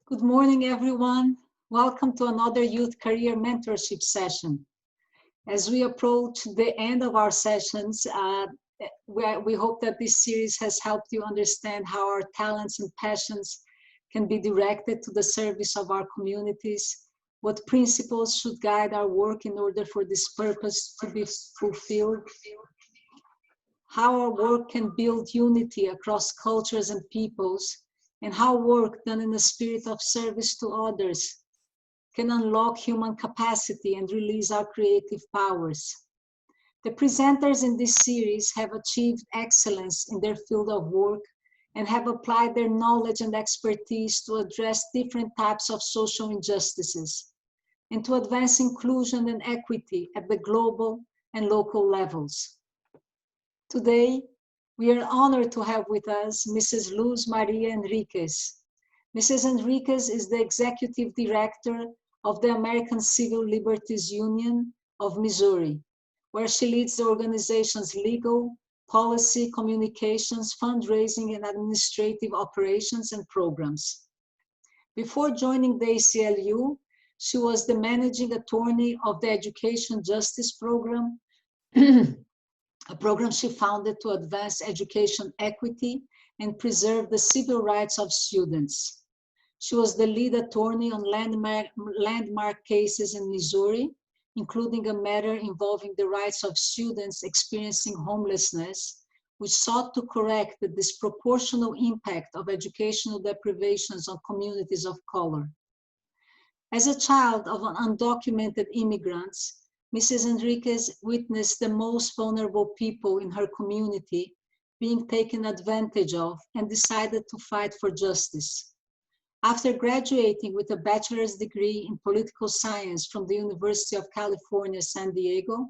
Good morning, everyone. Welcome to another Youth Career Mentorship session. As we approach the end of our sessions, we hope that this series has helped you understand how our talents and passions can be directed to the service of our communities, what principles should guide our work in order for this purpose to be fulfilled, how our work can build unity across cultures and peoples, and how work done in a spirit of service to others can unlock human capacity and release our creative powers. The presenters in this series have achieved excellence in their field of work and have applied their knowledge and expertise to address different types of social injustices and to advance inclusion and equity at the global and local levels. Today, we are honored to have with us Mrs. Luz Maria Henriquez. Mrs. Henriquez is the Executive Director of the American Civil Liberties Union of Missouri, where she leads the organization's legal, policy, communications, fundraising, and administrative operations and programs. Before joining the ACLU, she was the managing attorney of the Education Justice Program, a program she founded to advance education equity and preserve the civil rights of students. She was the lead attorney on landmark cases in Missouri, including a matter involving the rights of students experiencing homelessness, which sought to correct the disproportional impact of educational deprivations on communities of color. As a child of undocumented immigrants, Mrs. Henriquez witnessed the most vulnerable people in her community being taken advantage of and decided to fight for justice. After graduating with a bachelor's degree in political science from the University of California, San Diego,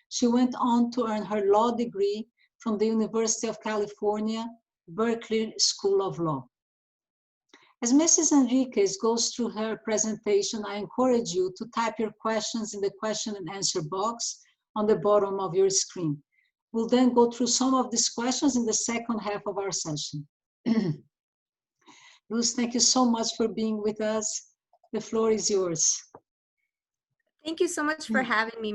she went on to earn her law degree from the University of California, Berkeley School of Law. As Mrs. Henriquez goes through her presentation, I encourage you to type your questions in the question and answer box on the bottom of your screen. We'll then go through some of these questions in the second half of our session. Luz, thank you so much for being with us. The floor is yours. Thank you so much for having me.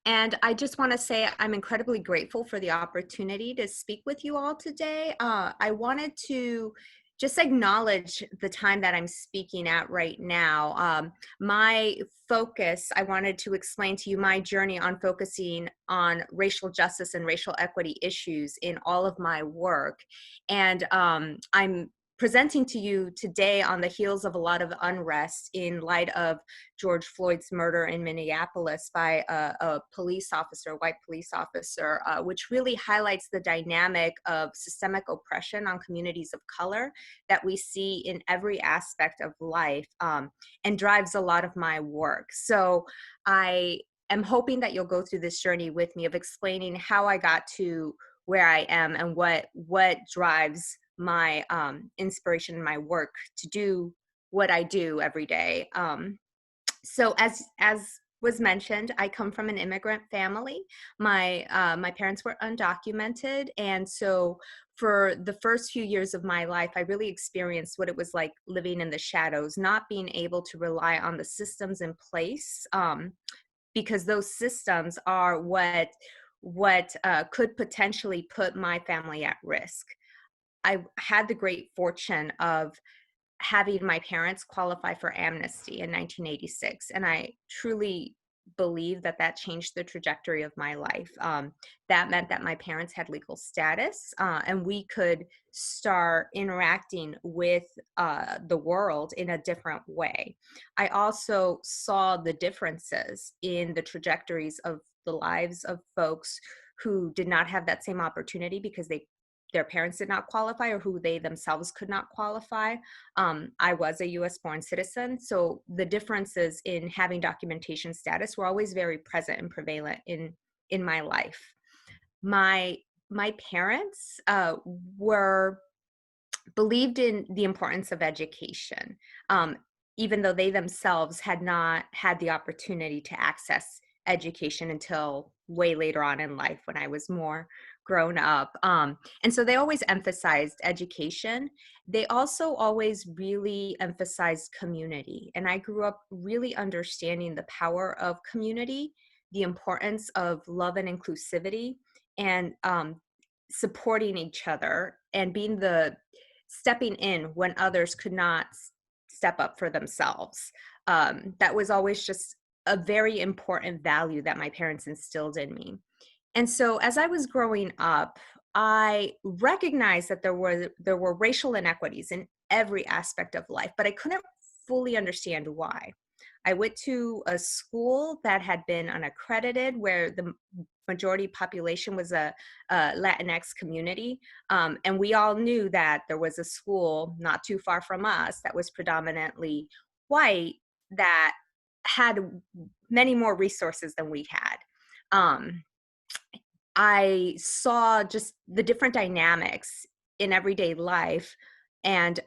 And I just want to say I'm incredibly grateful for the opportunity to speak with you all today. I wanted to just acknowledge the time that I'm speaking at right now. My focus, I wanted to explain to you my journey on focusing on racial justice and racial equity issues in all of my work. And I'm presenting to you today on the heels of a lot of unrest in light of George Floyd's murder in Minneapolis by a police officer, white police officer, which really highlights the dynamic of systemic oppression on communities of color that we see in every aspect of life, and drives a lot of my work. So I am hoping that you'll go through this journey with me of explaining how I got to where I am and what drives my inspiration in my work to do what I do every day. So as was mentioned, I come from an immigrant family. My parents were undocumented, and so for the first few years of my life, I really experienced what it was like living in the shadows, not being able to rely on the systems in place, because those systems are what could potentially put my family at risk. I had the great fortune of having my parents qualify for amnesty in 1986, and I truly believe that changed the trajectory of my life. That meant that my parents had legal status, and we could start interacting with the world in a different way. I also saw the differences in the trajectories of the lives of folks who did not have that same opportunity because their parents did not qualify or who they themselves could not qualify. I was a US born citizen, so the differences in having documentation status were always very present and prevalent in my life. My parents believed in the importance of education, even though they themselves had not had the opportunity to access education until way later on in life when I was more grown up. And so they always emphasized education. They also always really emphasized community. And I grew up really understanding the power of community, the importance of love and inclusivity, and supporting each other and being the stepping in when others could not step up for themselves. That was always just a very important value that my parents instilled in me. And so as I was growing up, I recognized that there were racial inequities in every aspect of life, but I couldn't fully understand why. I went to a school that had been unaccredited, where the majority population was a Latinx community. And we all knew that there was a school not too far from us that was predominantly white that had many more resources than we had. I saw just the different dynamics in everyday life and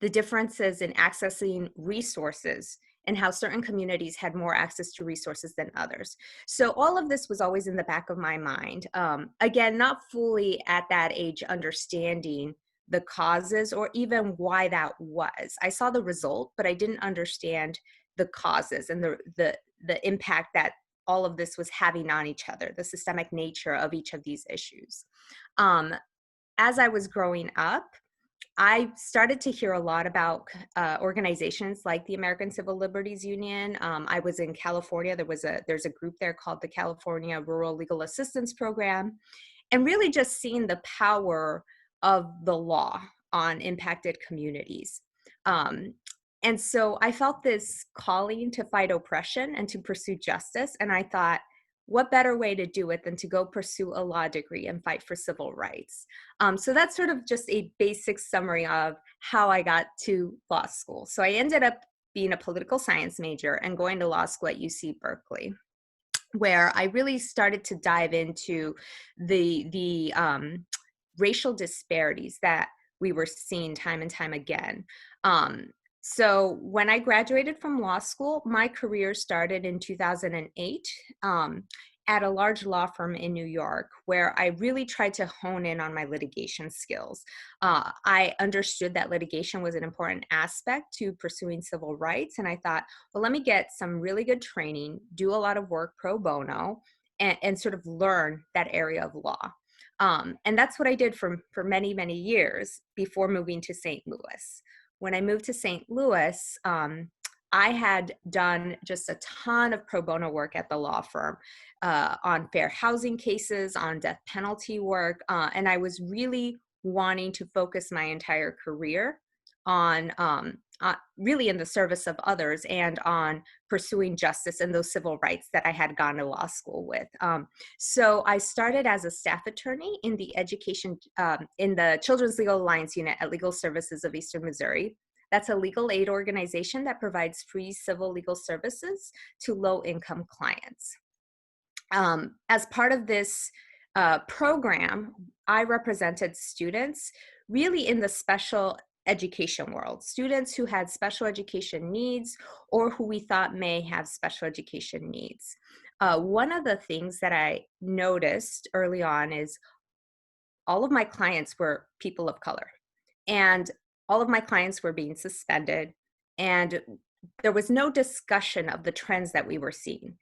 the differences in accessing resources and how certain communities had more access to resources than others. So all of this was always in the back of my mind. Again, not fully at that age understanding the causes or even why that was. I saw the result, but I didn't understand the causes and the impact that all of this was having on each other, the systemic nature of each of these issues. As I was growing up, I started to hear a lot about organizations like the American Civil Liberties Union. I was in California. There's a group there called the California Rural Legal Assistance Program, and really just seeing the power of the law on impacted communities. And so I felt this calling to fight oppression and to pursue justice. And I thought, what better way to do it than to go pursue a law degree and fight for civil rights? So that's sort of just a basic summary of how I got to law school. So I ended up being a political science major and going to law school at UC Berkeley, where I really started to dive into the racial disparities that we were seeing time and time again. So when I graduated from law school, my career started in 2008 at a large law firm in New York, where I really tried to hone in on my litigation skills. I understood that litigation was an important aspect to pursuing civil rights. And I thought, well, let me get some really good training, do a lot of work pro bono, and sort of learn that area of law. And that's what I did for many, many years before moving to St. Louis. When I moved to St. Louis, I had done just a ton of pro bono work at the law firm on fair housing cases, on death penalty work, and I was really wanting to focus my entire career on really in the service of others and on pursuing justice and those civil rights that I had gone to law school with. So I started as a staff attorney in the in the Children's Legal Alliance Unit at Legal Services of Eastern Missouri. That's a legal aid organization that provides free civil legal services to low-income clients. As part of this program, I represented students really in the special education world, students who had special education needs or who we thought may have special education needs. One of the things that I noticed early on is all of my clients were people of color, and all of my clients were being suspended, and there was no discussion of the trends that we were seeing.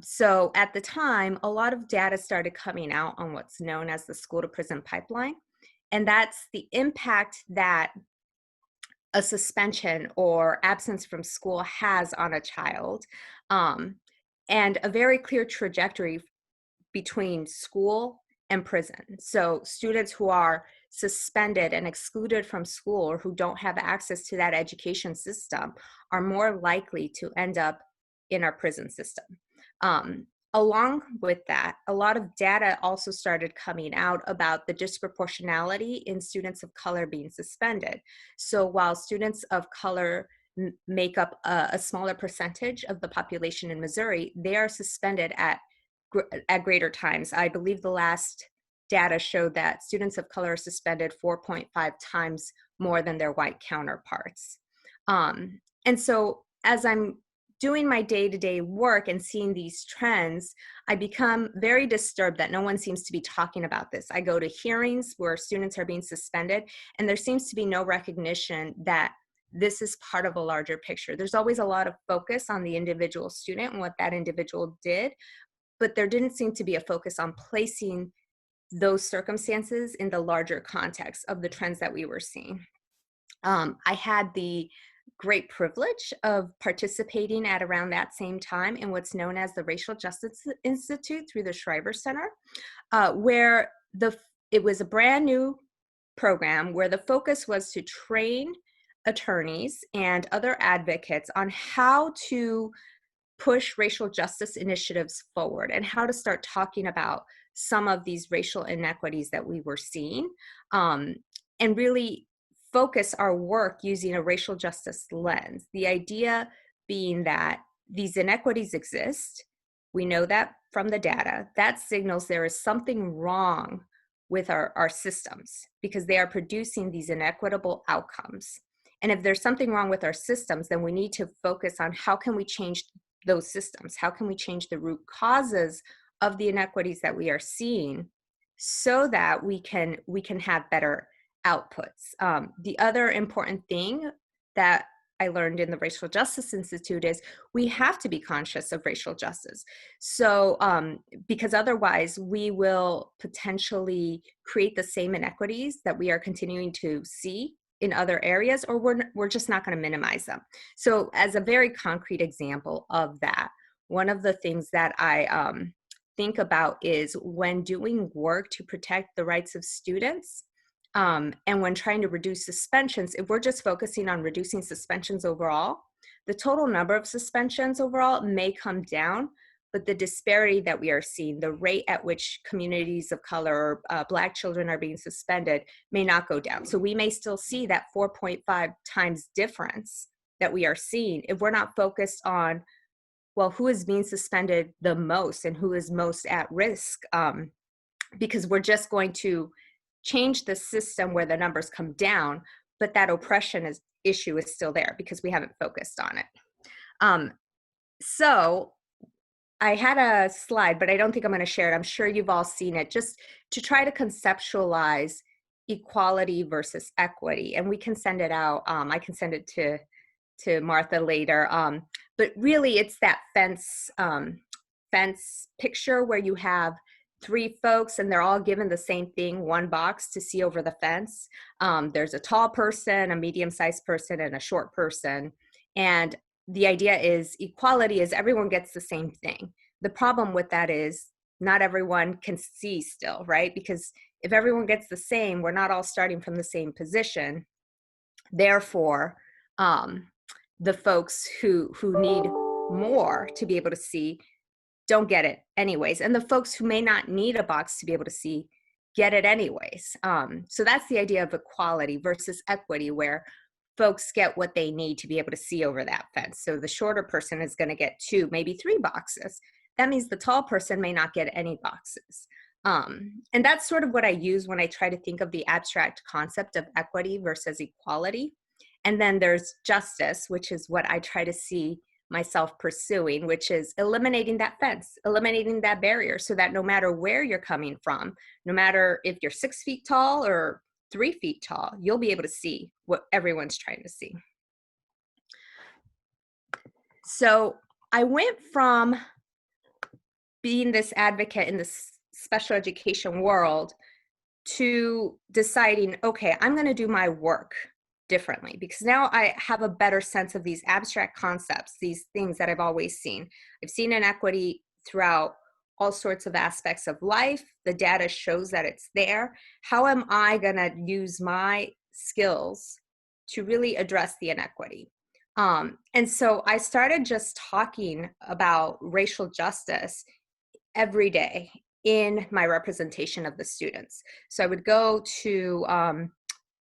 So at the time, a lot of data started coming out on what's known as the school to prison pipeline. And that's the impact that a suspension or absence from school has on a child, and a very clear trajectory between school and prison. So students who are suspended and excluded from school or who don't have access to that education system are more likely to end up in our prison system. Along with that, a lot of data also started coming out about the disproportionality in students of color being suspended. So while students of color make up a smaller percentage of the population in Missouri, they are suspended at greater times. I believe the last data showed that students of color are suspended 4.5 times more than their white counterparts. And so as I'm doing my day-to-day work and seeing these trends, I become very disturbed that no one seems to be talking about this. I go to hearings where students are being suspended, and there seems to be no recognition that this is part of a larger picture. There's always a lot of focus on the individual student and what that individual did, but there didn't seem to be a focus on placing those circumstances in the larger context of the trends that we were seeing. I had the great privilege of participating at around that same time in what's known as the Racial Justice Institute through the Shriver Center, where it was a brand new program where the focus was to train attorneys and other advocates on how to push racial justice initiatives forward and how to start talking about some of these racial inequities that we were seeing, and really focus our work using a racial justice lens. The idea being that these inequities exist. We know that from the data. That signals there is something wrong with our systems because they are producing these inequitable outcomes. And if there's something wrong with our systems, then we need to focus on how can we change those systems? How can we change the root causes of the inequities that we are seeing so that we can have better outputs? The other important thing that I learned in the Racial Justice Institute is we have to be conscious of racial justice. So, because otherwise we will potentially create the same inequities that we are continuing to see in other areas, or we're just not going to minimize them. So as a very concrete example of that, one of the things that I think about is when doing work to protect the rights of students, and when trying to reduce suspensions, if we're just focusing on reducing suspensions overall, the total number of suspensions overall may come down, but the disparity that we are seeing, the rate at which communities of color, Black children are being suspended may not go down. So we may still see that 4.5 times difference that we are seeing if we're not focused on, well, who is being suspended the most and who is most at risk, because we're just going to change the system where the numbers come down, but that oppression issue is still there because we haven't focused on it. So I had a slide, but I don't think I'm going to share it. I'm sure you've all seen it, just to try to conceptualize equality versus equity. And we can send it out. I can send it to Martha later. But really, it's that fence picture where you have 3 folks and they're all given the same thing, one box to see over the fence. There's a tall person, a medium-sized person, and a short person. And the idea is equality is everyone gets the same thing. The problem with that is not everyone can see still, right? Because if everyone gets the same, we're not all starting from the same position. Therefore, the folks who need more to be able to see don't get it anyways. And the folks who may not need a box to be able to see get it anyways. So that's the idea of equality versus equity, where folks get what they need to be able to see over that fence. So the shorter person is going to get 2, maybe 3 boxes. That means the tall person may not get any boxes. And that's sort of what I use when I try to think of the abstract concept of equity versus equality. And then there's justice, which is what I try to see myself pursuing, which is eliminating that fence, eliminating that barrier, so that no matter where you're coming from, no matter if you're 6 feet tall or 3 feet tall, you'll be able to see what everyone's trying to see. So I went from being this advocate in this special education world to deciding, okay, I'm going to do my work differently, because now I have a better sense of these abstract concepts, these things that I've always seen. I've seen inequity throughout all sorts of aspects of life. The data shows that it's there. How am I going to use my skills to really address the inequity? And so I started just talking about racial justice every day in my representation of the students. So I would go to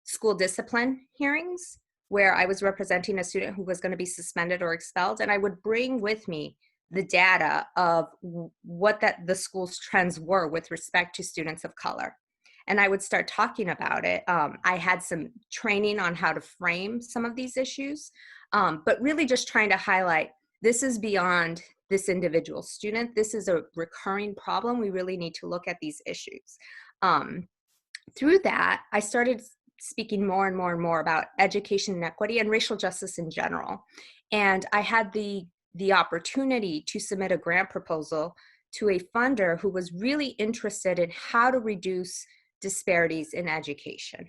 school discipline hearings where I was representing a student who was going to be suspended or expelled, and I would bring with me the data of what the school's trends were with respect to students of color. And I would start talking about it. I had some training on how to frame some of these issues, but really just trying to highlight this is beyond this individual student. This is a recurring problem. We really need to look at these issues. Through that, I started speaking more and more and more about education inequity and racial justice in general. And I had the opportunity to submit a grant proposal to a funder who was really interested in how to reduce disparities in education.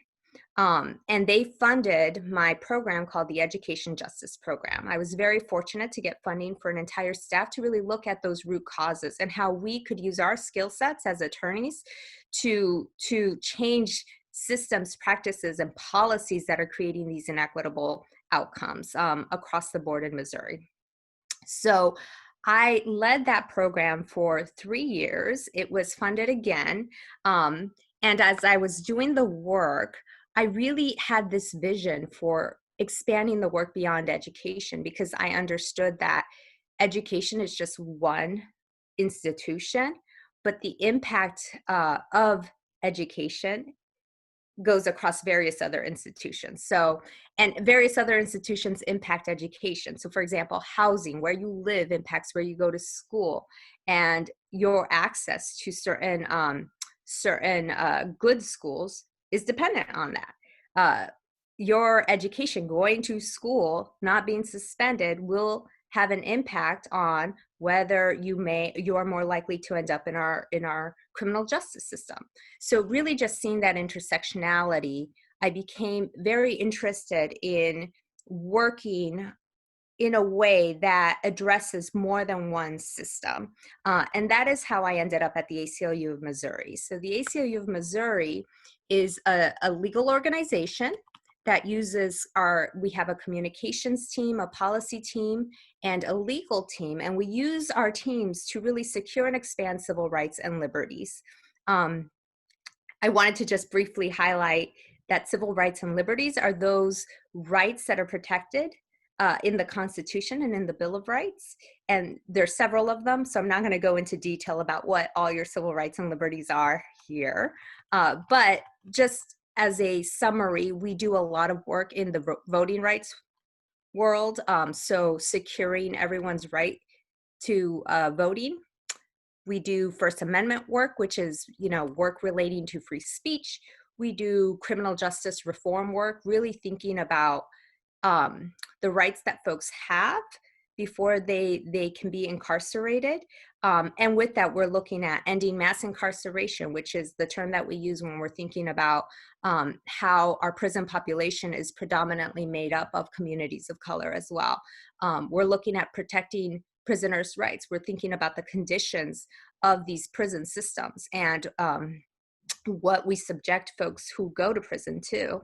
And they funded my program called the Education Justice Program. I was very fortunate to get funding for an entire staff to really look at those root causes and how we could use our skill sets as attorneys to change systems, practices, and policies that are creating these inequitable outcomes across the board in Missouri. So I led that program for 3 years. It was funded again. And as I was doing the work, I really had this vision for expanding the work beyond education, because I understood that education is just one institution, but the impact of education goes across various other institutions. So, and various other institutions impact education. So for example, housing, where you live, impacts where you go to school, and your access to certain good schools is dependent on that. Your education, going to school, not being suspended, will have an impact on whether you are more likely to end up in our criminal justice system. So really just seeing that intersectionality, I became very interested in working in a way that addresses more than one system. And that is how I ended up at the ACLU of Missouri. So the ACLU of Missouri is a legal organization that uses we have a communications team, a policy team, and a legal team. And we use our teams to really secure and expand civil rights and liberties. I wanted to just briefly highlight that civil rights and liberties are those rights that are protected in the Constitution and in the Bill of Rights. And there's several of them, so I'm not going to go into detail about what all your civil rights and liberties are here. But just as a summary, we do a lot of work in the voting rights world, so securing everyone's right to voting. We do First Amendment work, which is, work relating to free speech. We do criminal justice reform work, really thinking about the rights that folks have before they can be incarcerated. And with that, we're looking at ending mass incarceration, which is the term that we use when we're thinking about how our prison population is predominantly made up of communities of color as well. We're looking at protecting prisoners' rights. We're thinking about the conditions of these prison systems and what we subject folks who go to prison to.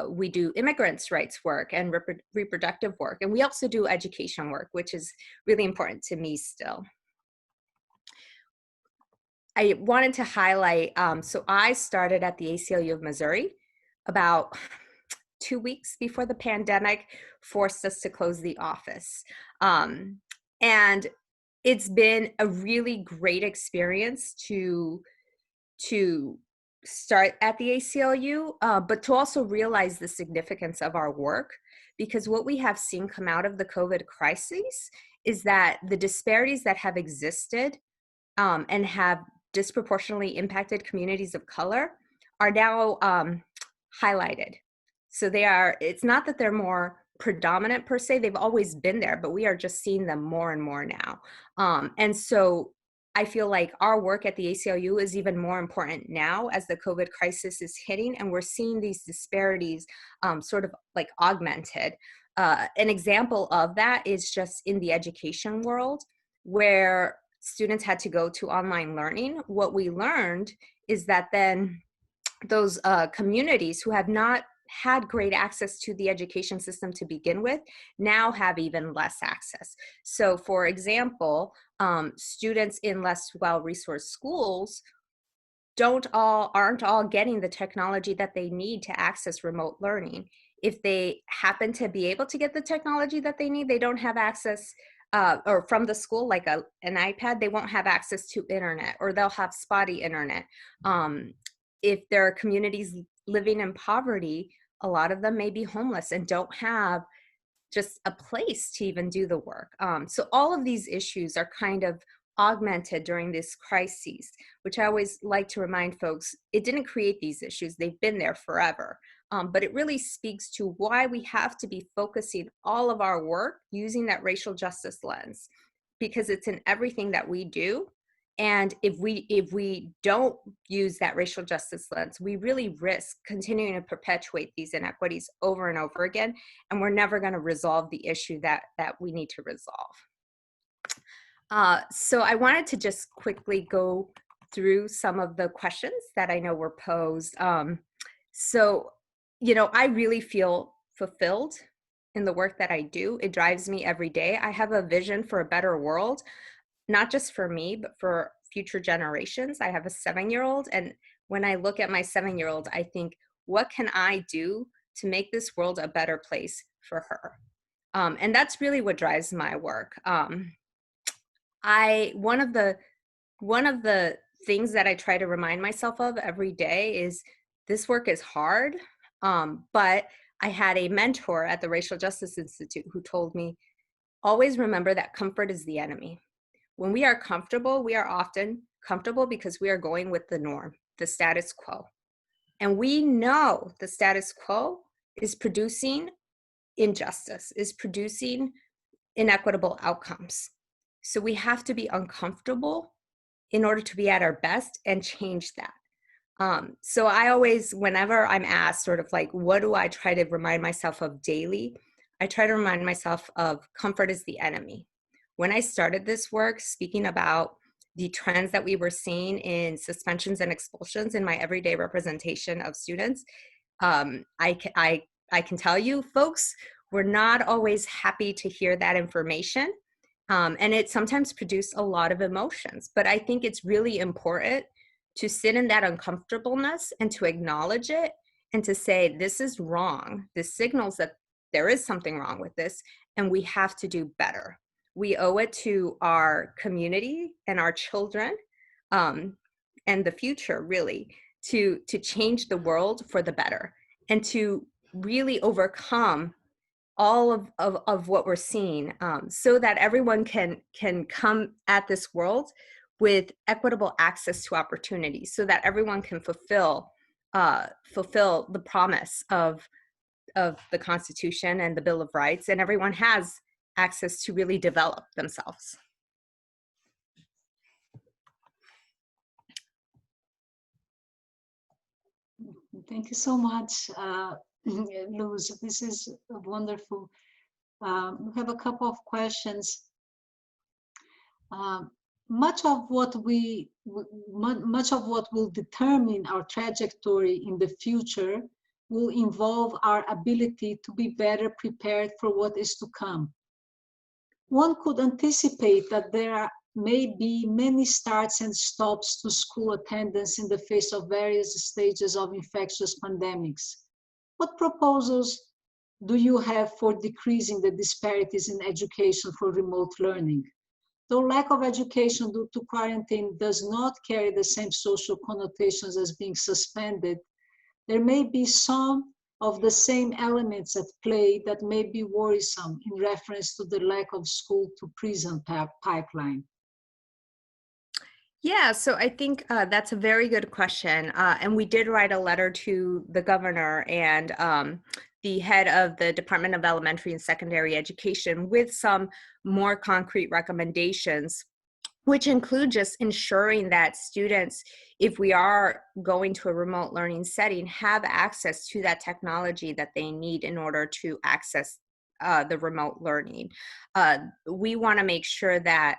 We do immigrants' rights work and reproductive work. And we also do education work, which is really important to me still. I wanted to highlight, so I started at the ACLU of Missouri about 2 weeks before the pandemic forced us to close the office. And it's been a really great experience to start at the ACLU, but to also realize the significance of our work, because what we have seen come out of the COVID crisis is that the disparities that have existed and have disproportionately impacted communities of color are now highlighted. So it's not that they're more predominant per se, they've always been there, but we are just seeing them more and more now. And so I feel like our work at the ACLU is even more important now as the COVID crisis is hitting, and we're seeing these disparities sort of like augmented. An example of that is just in the education world, where students had to go to online learning. What we learned is that then those communities who have not had great access to the education system to begin with now have even less access. So for example, students in less well-resourced schools aren't all getting the technology that they need to access remote learning. If they happen to be able to get the technology that they need, they don't have access or from the school, like an iPad, they won't have access to internet, or they'll have spotty internet. If there are communities living in poverty, a lot of them may be homeless and don't have just a place to even do the work. So all of these issues are kind of augmented during this crisis, which I always like to remind folks, it didn't create these issues. They've been there forever. But it really speaks to why we have to be focusing all of our work using that racial justice lens, because it's in everything that we do. And if we don't use that racial justice lens, we really risk continuing to perpetuate these inequities over and over again, and we're never going to resolve the issue that we need to resolve. So I wanted to just quickly go through some of the questions that I know were posed. So, you know, I really feel fulfilled in the work that I do. It drives me every day. I have a vision for a better world, not just for me, but for future generations. I have a 7-year-old, and when I look at my 7-year-old, I think, what can I do to make this world a better place for her? And that's really what drives my work. One of the things that I try to remind myself of every day is this work is hard, but I had a mentor at the Racial Justice Institute who told me, always remember that comfort is the enemy. When we are comfortable, we are often comfortable because we are going with the norm, the status quo. And we know the status quo is producing injustice, is producing inequitable outcomes. So we have to be uncomfortable in order to be at our best and change that. So I always, whenever I'm asked sort of like, what do I try to remind myself of daily? I try to remind myself of comfort is the enemy. When I started this work, speaking about the trends that we were seeing in suspensions and expulsions in my everyday representation of students, I can tell you, folks, we're not always happy to hear that information. And it sometimes produced a lot of emotions, but I think it's really important to sit in that uncomfortableness and to acknowledge it and to say, this is wrong. This signals that there is something wrong with this and we have to do better. We owe it to our community and our children and the future, really, to change the world for the better and to really overcome all of what we're seeing, so that everyone can come at this world with equitable access to opportunities, so that everyone can fulfill the promise of the Constitution and the Bill of Rights, and everyone has access to really develop themselves. Thank you so much, Luz. This is wonderful. We have a couple of questions. Much of what will determine our trajectory in the future will involve our ability to be better prepared for what is to come. One could anticipate that there may be many starts and stops to school attendance in the face of various stages of infectious pandemics. What proposals do you have for decreasing the disparities in education for remote learning? Though lack of education due to quarantine does not carry the same social connotations as being suspended, there may be some of the same elements at play that may be worrisome in reference to the lack of school to prison pipeline. Yeah, so I think that's a very good question. And we did write a letter to the governor and the head of the Department of Elementary and Secondary Education with some more concrete recommendations, which include just ensuring that students, if we are going to a remote learning setting, have access to that technology that they need in order to access the remote learning. We want to make sure that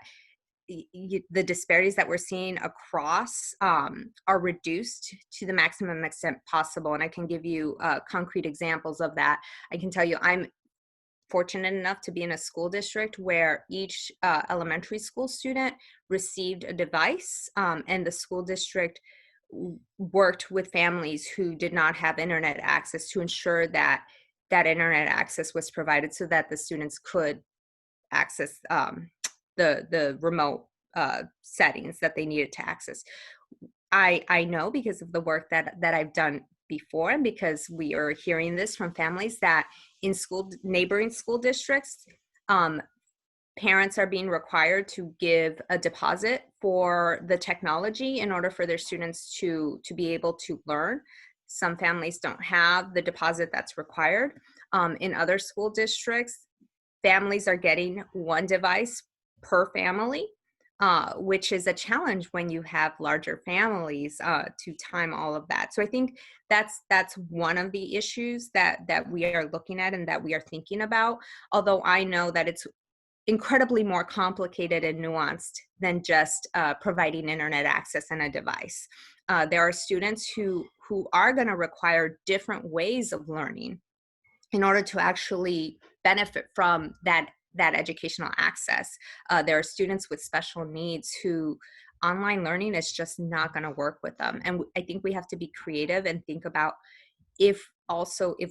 the disparities that we're seeing across are reduced to the maximum extent possible. And I can give you concrete examples of that. I can tell you I'm fortunate enough to be in a school district where each elementary school student received a device, and the school district worked with families who did not have internet access to ensure that that internet access was provided so that the students could access the remote settings that they needed to access. I know because of the work that I've done before, and because we are hearing this from families that in neighboring school districts, parents are being required to give a deposit for the technology in order for their students to be able to learn. Some families don't have the deposit that's required. In other school districts, families are getting one device per family, which is a challenge when you have larger families to time all of that. So I think that's one of the issues that we are looking at and that we are thinking about, although I know that it's incredibly more complicated and nuanced than just providing internet access and a device. There are students who are going to require different ways of learning in order to actually benefit from that educational access. There are students with special needs who online learning is just not going to work with them. And I think we have to be creative and think about if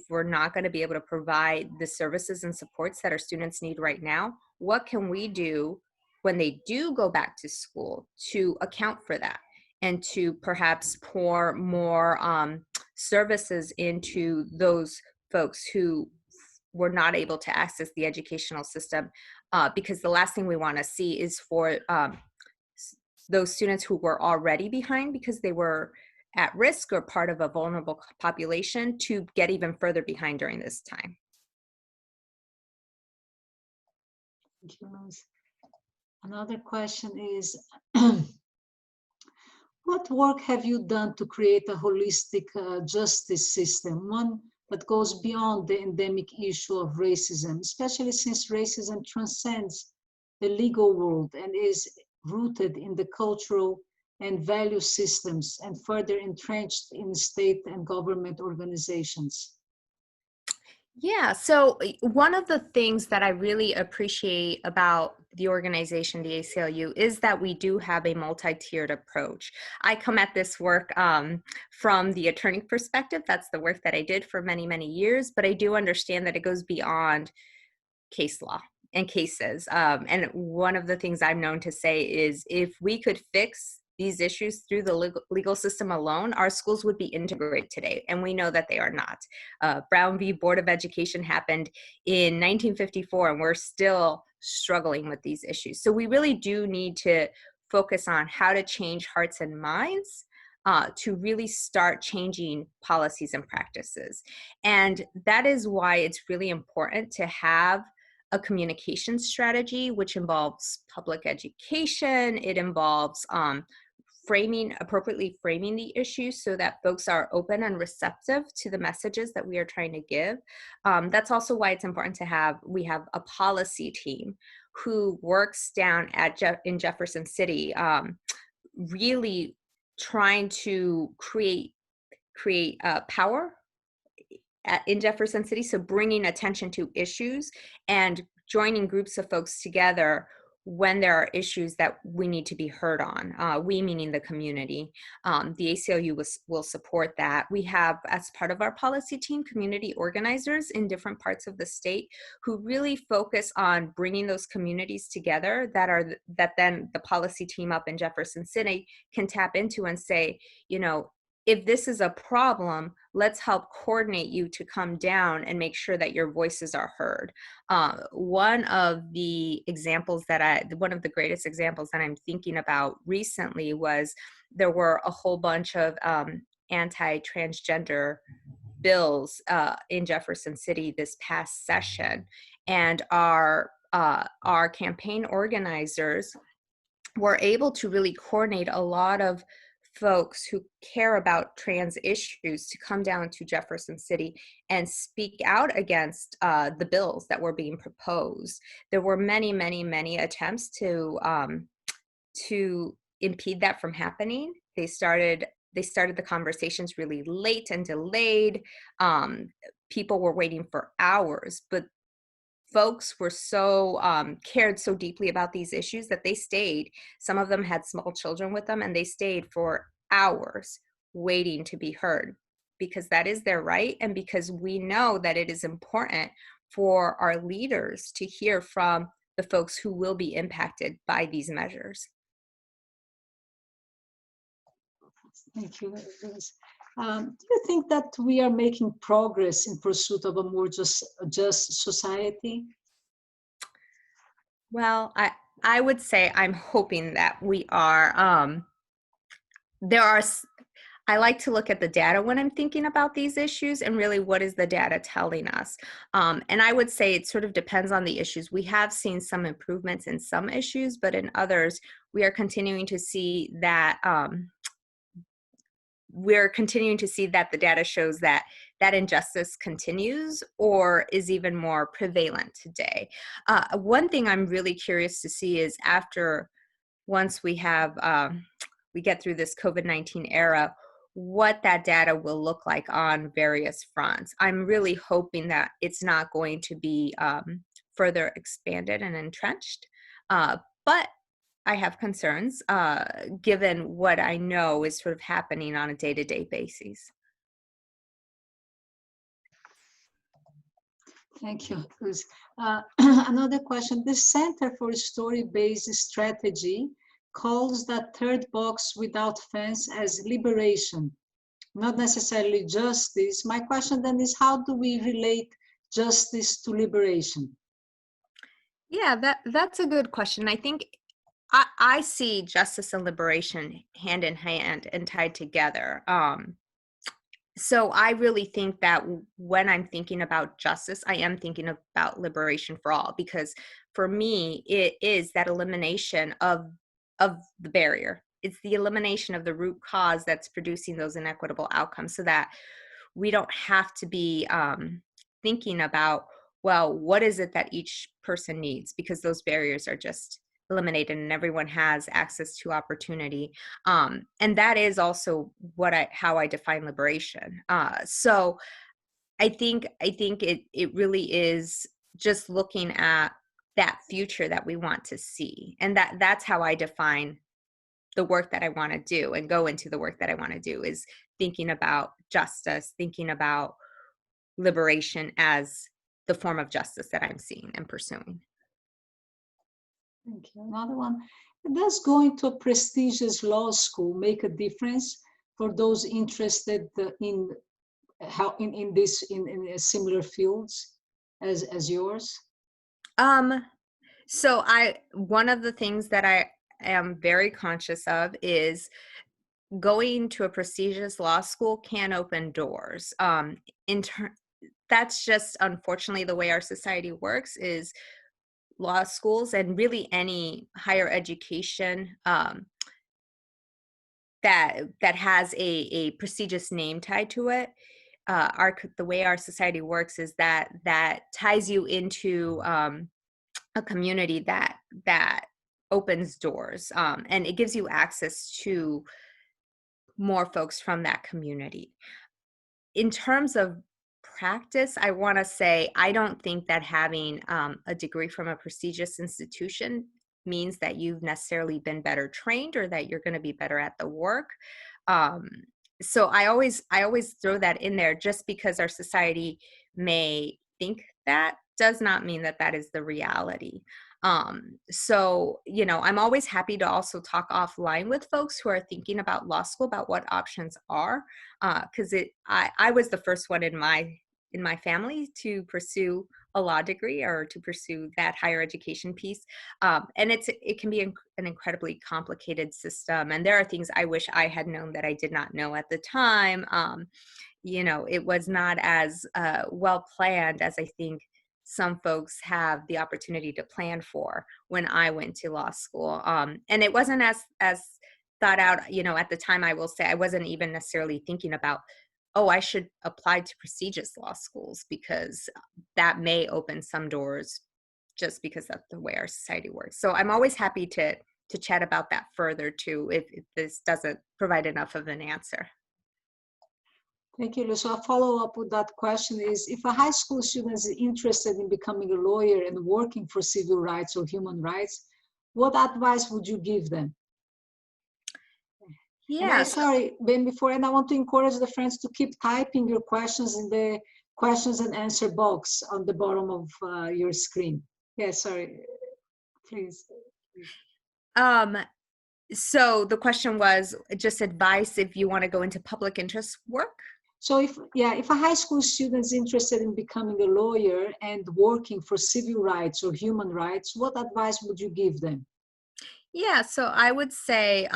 we're not going to be able to provide the services and supports that our students need right now, what can we do when they do go back to school to account for that and to perhaps pour more services into those folks who were not able to access the educational system, because the last thing we want to see is for those students who were already behind because they were at risk or part of a vulnerable population to get even further behind during this time. Thank you, Liz. Another question is, what work have you done to create a holistic justice system, one that goes beyond the endemic issue of racism, especially since racism transcends the legal world and is rooted in the cultural and value systems and further entrenched in state and government organizations? Yeah, so one of the things that I really appreciate about the organization, the ACLU, is that we do have a multi-tiered approach. I come at this work from the attorney perspective. That's the work that I did for many, many years, but I do understand that it goes beyond case law and cases. And one of the things I'm known to say is if we could fix these issues through the legal system alone, our schools would be integrated today, and we know that they are not. Brown v. Board of Education happened in 1954, and we're still struggling with these issues. So we really do need to focus on how to change hearts and minds to really start changing policies and practices. And that is why it's really important to have a communication strategy, which involves public education. It involves appropriately framing the issue so that folks are open and receptive to the messages that we are trying to give. That's also why it's important to we have a policy team who works down in Jefferson City, really trying to create power in Jefferson City. So bringing attention to issues and joining groups of folks together when there are issues that we need to be heard on, we meaning the community. The ACLU will support that. We have, as part of our policy team, community organizers in different parts of the state who really focus on bringing those communities together that then the policy team up in Jefferson City can tap into and say, if this is a problem, let's help coordinate you to come down and make sure that your voices are heard. One of the greatest examples that I'm thinking about recently was there were a whole bunch of anti-transgender bills in Jefferson City this past session, and our campaign organizers were able to really coordinate a lot of folks who care about trans issues to come down to Jefferson City and speak out against the bills that were being proposed. There were many, many, many attempts to impede that from happening. They started the conversations really late and delayed. People were waiting for hours, but folks were so cared so deeply about these issues that they stayed. Some of them had small children with them, and they stayed for hours waiting to be heard, because that is their right, and because we know that it is important for our leaders to hear from the folks who will be impacted by these measures. Thank you, Liz. Do you think that we are making progress in pursuit of a more just society? Well, I would say I'm hoping that we are. There are I like to look at the data when I'm thinking about these issues and really what is the data telling us. And I would say it sort of depends on the issues. We have seen some improvements in some issues, but in others, we are continuing to see that the data shows that that injustice continues or is even more prevalent today. One thing I'm really curious to see is once we get through this COVID-19 era, what that data will look like on various fronts. I'm really hoping that it's not going to be further expanded and entrenched, but I have concerns given what I know is sort of happening on a day-to-day basis. Thank you, Cruz. Another question. The Center for Story-Based Strategy calls that third box without fence as liberation, not necessarily justice. My question then is, how do we relate justice to liberation? Yeah, that's a good question. I think I see justice and liberation hand in hand and tied together. So I really think that when I'm thinking about justice, I am thinking about liberation for all, because for me, it is that elimination of the barrier. It's the elimination of the root cause that's producing those inequitable outcomes, so that we don't have to be thinking about, well, what is it that each person needs, because those barriers are just eliminated and everyone has access to opportunity. And that is also how I define liberation. So I think it really is just looking at that future that we want to see, and that's how I define the work that I want to do and go into the work that I want to do, is thinking about justice, thinking about liberation as the form of justice that I'm seeing and pursuing. Thank you. Another one. Does going to a prestigious law school make a difference for those interested in similar fields as yours? So one of the things that I am very conscious of is going to a prestigious law school can open doors. That's just unfortunately the way our society works, is law schools and really any higher education that has a prestigious name tied to it. The way our society works is that ties you into a community that opens doors, and it gives you access to more folks from that community. In terms of practice, I want to say I don't think that having a degree from a prestigious institution means that you've necessarily been better trained or that you're going to be better at the work. So I always throw that in there. Just because our society may think that does not mean that that is the reality. So, I'm always happy to also talk offline with folks who are thinking about law school, about what options are, because I was the first one in my family to pursue a law degree or to pursue that higher education piece. And it can be an incredibly complicated system. And there are things I wish I had known that I did not know at the time. It was not as well planned as I think some folks have the opportunity to plan for when I went to law school. And it wasn't as thought out, at the time. I will say I wasn't even necessarily thinking about, oh, I should apply to prestigious law schools, because that may open some doors, just because that's the way our society works. So I'm always happy to chat about that further too, if this doesn't provide enough of an answer. Thank you, Lu. So a follow-up with that question is, if a high school student is interested in becoming a lawyer and working for civil rights or human rights, what advice would you give them? Yeah. Sorry, Ben, before, and I want to encourage the friends to keep typing your questions in the questions and answer box on the bottom of your screen. Yeah, sorry, please. So the question was just advice if you want to go into public interest work. So if a high school student is interested in becoming a lawyer and working for civil rights or human rights, what advice would you give them? Yeah, so I would say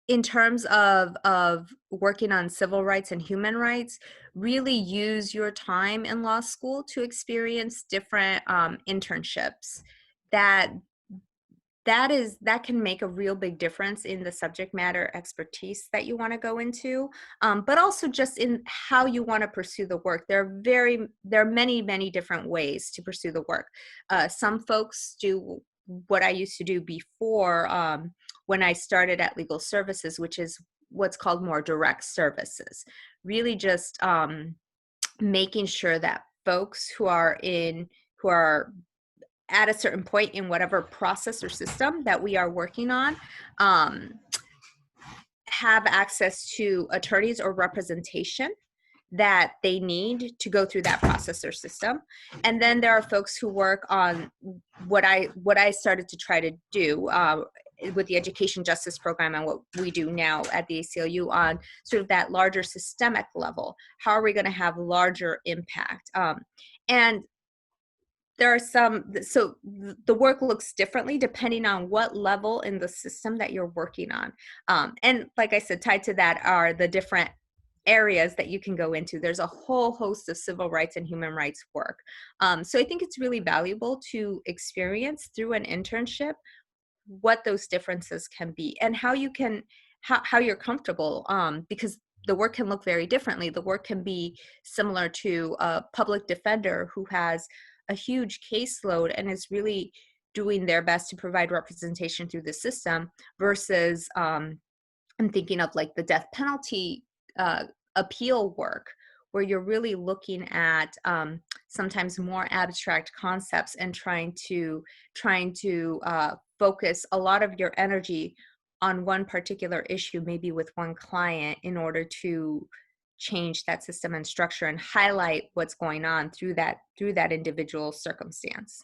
in terms of working on civil rights and human rights, really use your time in law school to experience different internships that that can make a real big difference in the subject matter expertise that you want to go into, but also just in how you want to pursue the work. There are many different ways to pursue the work. Some folks do what I used to do before, when I started at legal services, which is what's called more direct services, really just making sure that folks who are at a certain point in whatever process or system that we are working on, have access to attorneys or representation that they need to go through that process or system. And then there are folks who work on what I started to try to do with the education justice program and what we do now at the ACLU on sort of that larger systemic level. How are we going to have larger impact? And there are so the work looks differently depending on what level in the system that you're working on. And like I said, tied to that are the different areas that you can go into. There's a whole host of civil rights and human rights work. So I think it's really valuable to experience through an internship what those differences can be and how you're comfortable, because the work can look very differently. The work can be similar to a public defender who has a huge caseload and is really doing their best to provide representation through the system versus I'm thinking of like the death penalty appeal work, where you're really looking at sometimes more abstract concepts and trying to focus a lot of your energy on one particular issue, maybe with one client, in order to change that system and structure and highlight what's going on through that individual circumstance.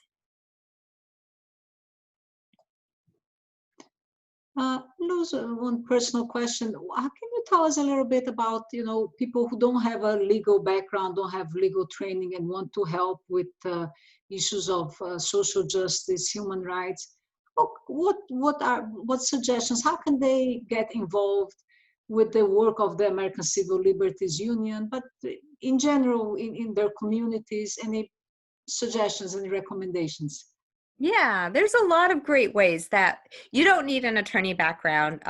Luz, one personal question. Can you tell us a little bit about, people who don't have a legal background, don't have legal training, and want to help with issues of social justice, human rights? What suggestions? How can they get involved with the work of the American Civil Liberties Union, but in general, in their communities? Any suggestions, any recommendations? Yeah, there's a lot of great ways that you don't need an attorney background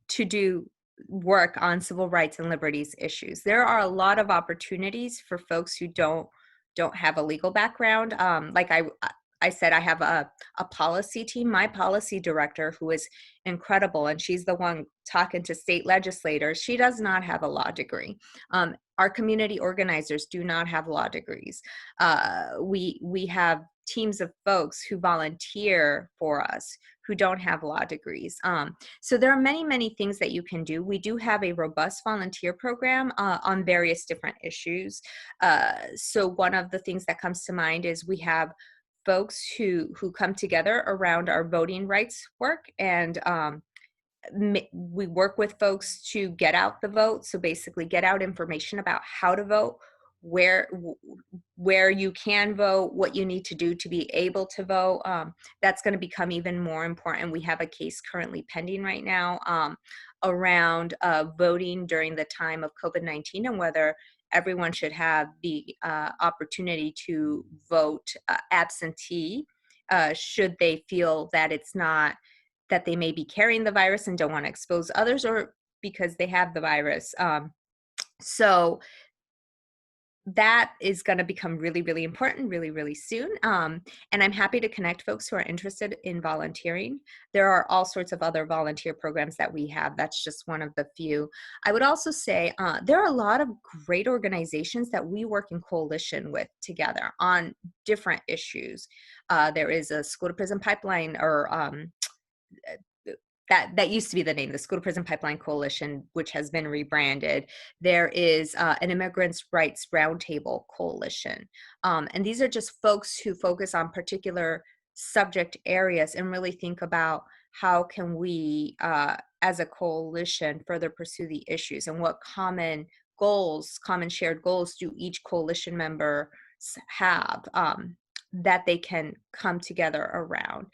to do work on civil rights and liberties issues. There are a lot of opportunities for folks who don't have a legal background. Like I said, I have a policy team. My policy director, who is incredible, and she's the one talking to state legislators, she does not have a law degree. Our community organizers do not have law degrees. We have teams of folks who volunteer for us who don't have law degrees. So there are many things that you can do. We do have a robust volunteer program on various different issues. So one of the things that comes to mind is we have folks who come together around our voting rights work, and we work with folks to get out the vote. So basically get out information about how to vote, where you can vote, what you need to do to be able to vote. That's going to become even more important. We have a case currently pending right now around voting during the time of COVID-19 and whether everyone should have the opportunity to vote absentee should they feel that that they may be carrying the virus and don't want to expose others, or because they have the virus. So that is going to become really important really soon. And I'm happy to connect folks who are interested in volunteering. There are all sorts of other volunteer programs that we have. That's just one of the few. I would also say there are a lot of great organizations that we work in coalition with together on different issues. There is a school to prison pipeline, or that used to be the name, the School to Prison Pipeline Coalition, which has been rebranded. There is an Immigrants' Rights Roundtable Coalition. And these are just folks who focus on particular subject areas and really think about how can we, as a coalition, further pursue the issues, and what common goals, common shared goals do each coalition member have, that they can come together around.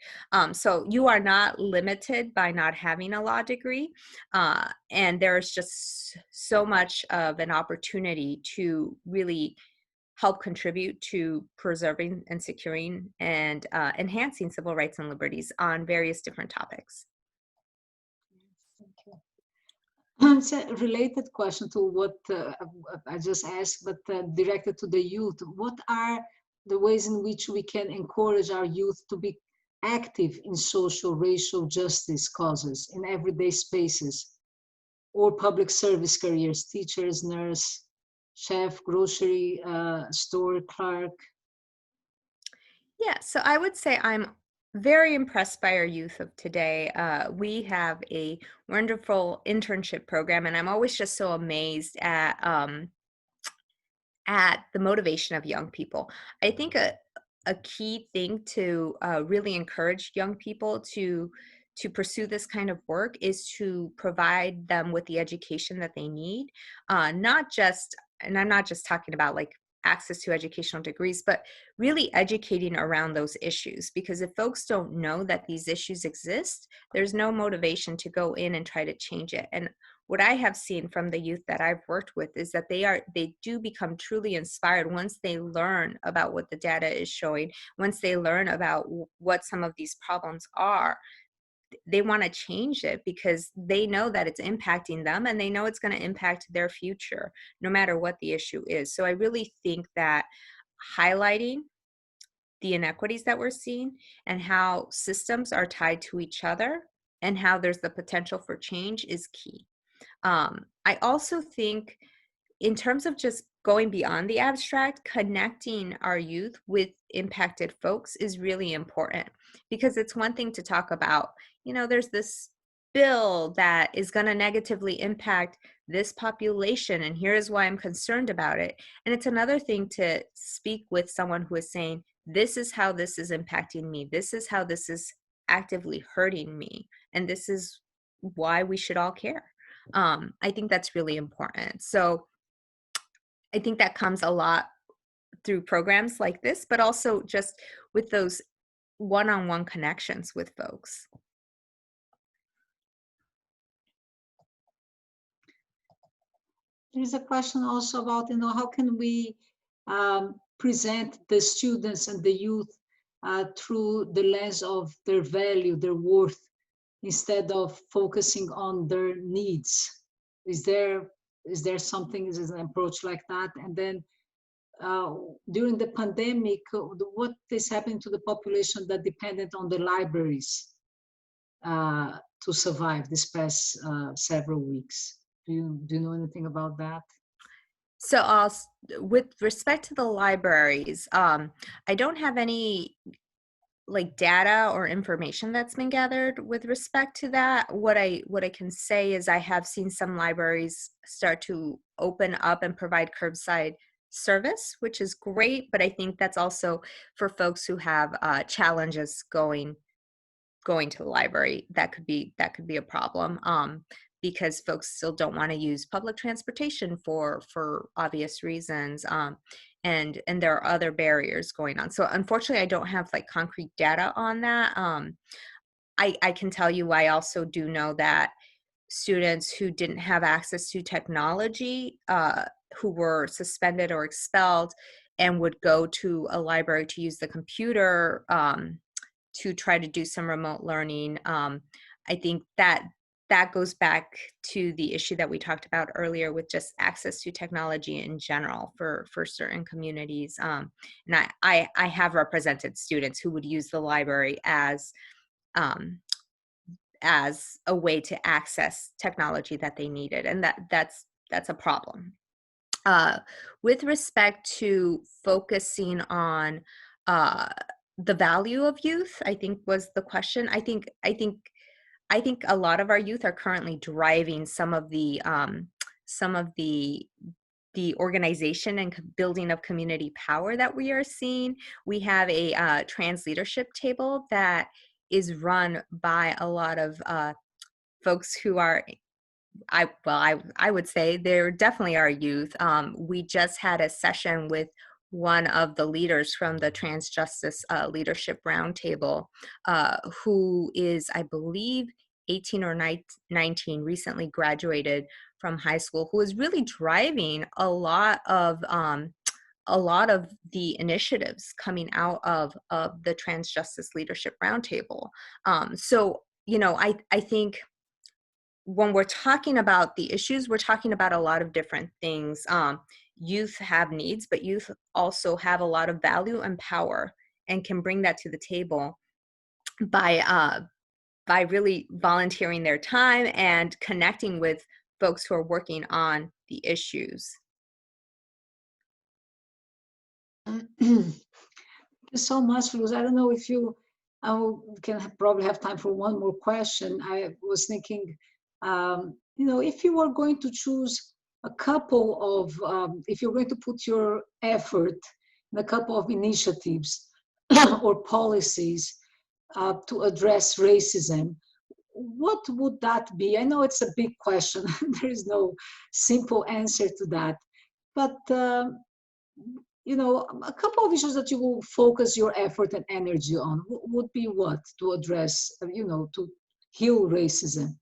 So you are not limited by not having a law degree, and there's just so much of an opportunity to really help contribute to preserving and securing and enhancing civil rights and liberties on various different topics. Thank you. It's a related question to what I just asked, but directed to the youth. What are the ways in which we can encourage our youth to be active in social, racial justice causes in everyday spaces or public service careers, teachers, nurse, chef, grocery store clerk? Yeah, so I would say I'm very impressed by our youth of today. We have a wonderful internship program, and I'm always just so amazed at the motivation of young people. I think a key thing to really encourage young people to pursue this kind of work is to provide them with the education that they need, not just, and I'm not just talking about like access to educational degrees, but really educating around those issues. Because if folks don't know that these issues exist, there's no motivation to go in and try to change it. And what I have seen from the youth that I've worked with is that they do become truly inspired once they learn about what the data is showing, once they learn about what some of these problems are. They want to change it because they know that it's impacting them, and they know it's going to impact their future, no matter what the issue is. So I really think that highlighting the inequities that we're seeing and how systems are tied to each other and how there's the potential for change is key. I also think, in terms of just going beyond the abstract, connecting our youth with impacted folks is really important, because it's one thing to talk about, there's this bill that is going to negatively impact this population, and here's why I'm concerned about it. And it's another thing to speak with someone who is saying, this is how this is impacting me. This is how this is actively hurting me. And this is why we should all care. I think that's really important. So I think that comes a lot through programs like this, but also just with those one-on-one connections with folks. There's a question also about, how can we present the students and the youth through the lens of their value, their worth, instead of focusing on their needs? Is there something, is an approach like that? And then during the pandemic, what is happening to the population that depended on the libraries to survive this past several weeks? Do you know anything about that? So with respect to the libraries, I don't have any like data or information that's been gathered with respect to that. What I can say is I have seen some libraries start to open up and provide curbside service, which is great, but I think that's also for folks who have challenges going to the library. That could be a problem, because folks still don't want to use public transportation for obvious reasons, and there are other barriers going on. So unfortunately, I don't have like concrete data on that. I can tell you, I also do know that students who didn't have access to technology, who were suspended or expelled, and would go to a library to use the computer to try to do some remote learning. I think that goes back to the issue that we talked about earlier with just access to technology in general for certain communities. And I have represented students who would use the library as a way to access technology that they needed, and that's a problem. With respect to focusing on the value of youth, I think was the question. I think a lot of our youth are currently driving some of the organization and building of community power that we are seeing. We have a trans leadership table that is run by a lot of folks who are, I would say there definitely are youth. We just had a session with one of the leaders from the Trans Justice Leadership Roundtable, who is, I believe, 18 or 19, recently graduated from high school, who is really driving a lot of the initiatives coming out of the Trans Justice Leadership Roundtable. So, you know, I think when we're talking about the issues, we're talking about a lot of different things. Youth have needs, but youth also have a lot of value and power and can bring that to the table by really volunteering their time and connecting with folks who are working on the issues. Thank you so much, Luz. I don't know if you probably have time for one more question. I was thinking, you know, if you were going to choose a couple of, if you're going to put your effort in a couple of initiatives or policies to address racism, what would that be? I know it's a big question. There is no simple answer to that. But you know, a couple of issues that you will focus your effort and energy on would be what to address, you know, to heal racism.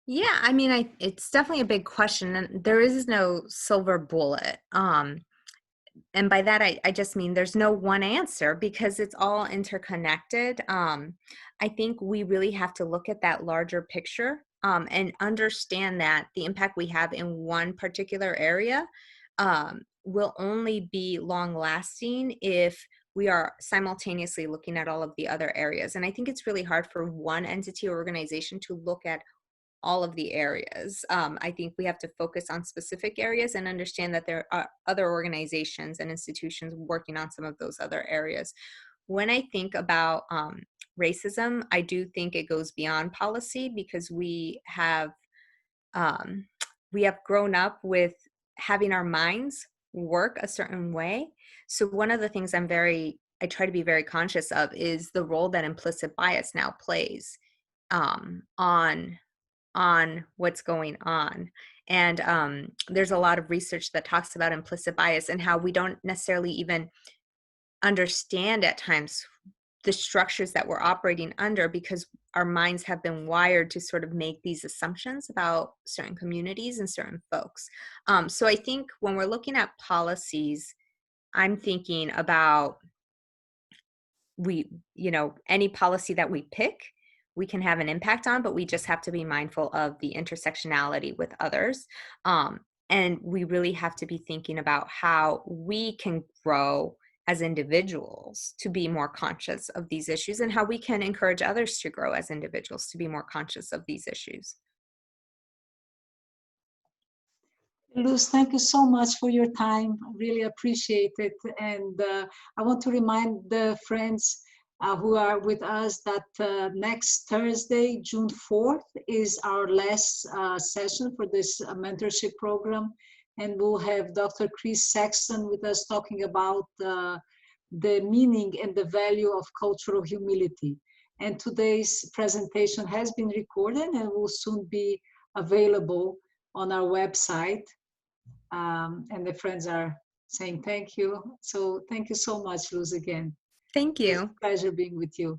Yeah, I mean, it's definitely a big question, and there is no silver bullet. And by that, I just mean there's no one answer because it's all interconnected. I think we really have to look at that larger picture and understand that the impact we have in one particular area will only be long lasting if we are simultaneously looking at all of the other areas. And I think it's really hard for one entity or organization to look at all of the areas. I think we have to focus on specific areas and understand that there are other organizations and institutions working on some of those other areas. When I think about racism, I do think it goes beyond policy because we have grown up with having our minds work a certain way. So one of the things I try to be very conscious of is the role that implicit bias now plays on what's going on. And there's a lot of research that talks about implicit bias and how we don't necessarily even understand at times the structures that we're operating under because our minds have been wired to sort of make these assumptions about certain communities and certain folks. So I think when we're looking at policies, I'm thinking about any policy that we pick, we can have an impact on, but we just have to be mindful of the intersectionality with others. And we really have to be thinking about how we can grow as individuals to be more conscious of these issues and how we can encourage others to grow as individuals to be more conscious of these issues. Luz, thank you so much for your time. I really appreciate it. And I want to remind the friends who are with us that next Thursday, June 4th, is our last session for this mentorship program. And we'll have Dr. Chris Saxon with us talking about the meaning and the value of cultural humility. And today's presentation has been recorded and will soon be available on our website. And the friends are saying thank you. So thank you so much, Luz, again. Thank you. It was a pleasure being with you.